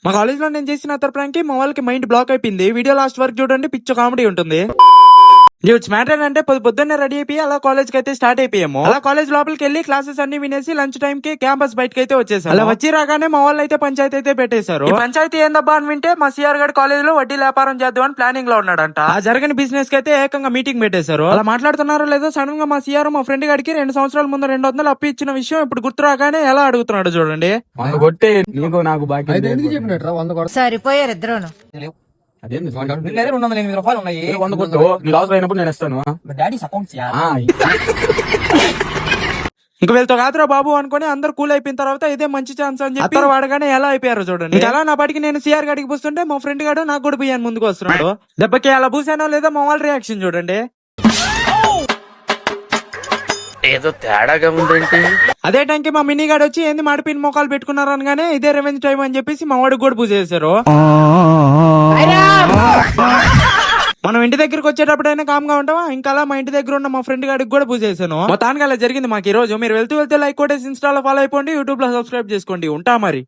మా కాలేజ్ లో నేను చేసిన అతర్ ప్రాంక్ కి మా వాళ్ళకి మైండ్ బ్లాక్ అయిపోయింది. వీడియో లాస్ట్ వరకు చూడండి, పిచ్చ కామెడీ ఉంటుంది. న్యూస్ మ్యాటర్ అంటే పొద్దున్నే రెడీ అయిపోయి అలా కాలేజ్ కి అయితే స్టార్ట్ అయిపోయాము. అలా కాలేజ్ లోపలికి వెళ్ళి క్లాసెస్ అన్ని వినేసి లంచ్ టైం కి క్యాంపస్ బయటకి అయితే వచ్చేసాం. అలా వచ్చి రాగానే మా వాళ్ళు అయితే పంచాయతీ అయితే పెట్టేశారు. ఈ పంచాయతీ ఏందబ్బా అని వింటే మా సిఆర్ గడ్ కాలేజ్ లో వడ్డీ వ్యాపారం చేద్దామని ప్లానింగ్ లో ఉన్నాడంట. ఆ జరిగిన బిజినెస్ కి అయితే ఏకంగా మీటింగ్ పెట్టేశారు. అలా మాట్లాడుతున్నారో లేదో సడన్ గా మా సిఆర్ మా ఫ్రెండ్ గడికి 2 సంవత్సరాల ముందు 200 అప్పు ఇచ్చిన విషయం ఇప్పుడు గుర్తు రాగానే ఎలా అడుగుతున్నాడు చూడండి. సరిపోయారు ఇద్దరును. ఇంక వీళ్ళతో కాదురా బాబు అనుకుని అందరు కూల్ అయిపోయిన తర్వాత ఇదే మంచి ఛాన్స్ అని చెప్పి వాడగానే ఎలా అయిపోయారు చూడండి. అలా నా పాటికి నేను సిఆర్ గడికి పూస్తుంటే మా ఫ్రెండ్ గాడు నాకు కూడా బియ్యాన్ని ముందుకు వస్తున్నాడు. దెబ్బకి అలా పూసానో లేదో మా వాళ్ళ రియాక్షన్ చూడండి. ఏదో తేడాగా ఉందేంటి. అదే టైంకి మా మినీ గాడు వచ్చి ఏంది మాడిపోయిన మోకాలు పెట్టుకున్నారు అనగానే ఇదే రెవెన్యూ టైం అని చెప్పేసి మా వాడికి కూడా పూసేశారు. మనం ఇంటి దగ్గరకు వచ్చేటప్పుడైనా కామ్గా ఉంటావా, ఇంకా అలా మా ఇంటి దగ్గర ఉన్న మా ఫ్రెండ్ గాడికి కూడా పూజేసాను. మొత్తానికి అలా జరిగింది మాకు ఈ రోజు. మీరు వెళ్తూ లైక్ కొట్టేసి ఇన్స్టాలో ఫాలో అయిపోండి, యూట్యూబ్ లో సబ్స్క్రైబ్ చేసుకోండి. ఉంటా మరి.